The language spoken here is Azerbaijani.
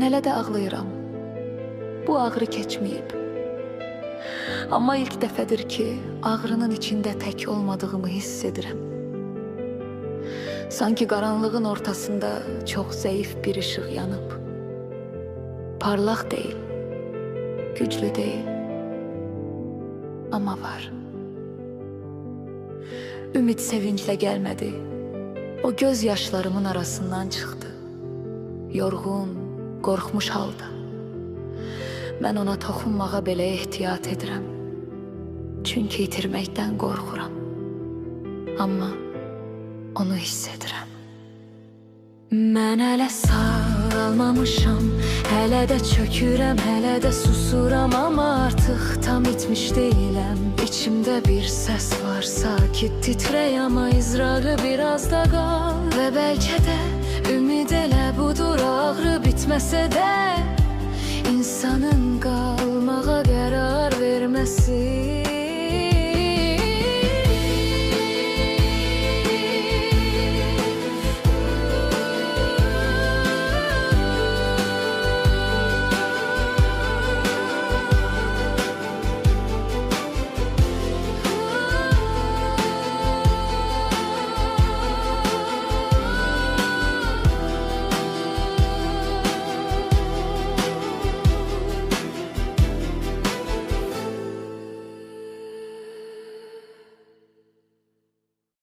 Mən hələ də ağlayıram. Bu ağrı keçməyib. Amma ilk dəfədir ki, ağrının içində tək olmadığımı hiss edirəm. Sanki qaranlığın ortasında çox zəif bir işıq yanıb. Parlaq deyil, güclü deyil, amma var. Ümid sevinclə gəlmədi. O göz yaşlarımın arasından çıxdı. Yorğun, qorxmuş halda. Mən ona toxunmağa belə ehtiyat edirəm. Çünki itirməkdən qorxuram. Amma onu hiss edirəm. Mən hələ sağalmamışam, hələ də çökürəm, hələ də susuram. Amma artıq tam itmiş deyiləm. İçimdə bir səs var, sakit titrək, amma izrağı biraz da qal. Və bəlkə də ümid elə budur, ağrı bitməsə də insanın qalmağa qərar verməsi.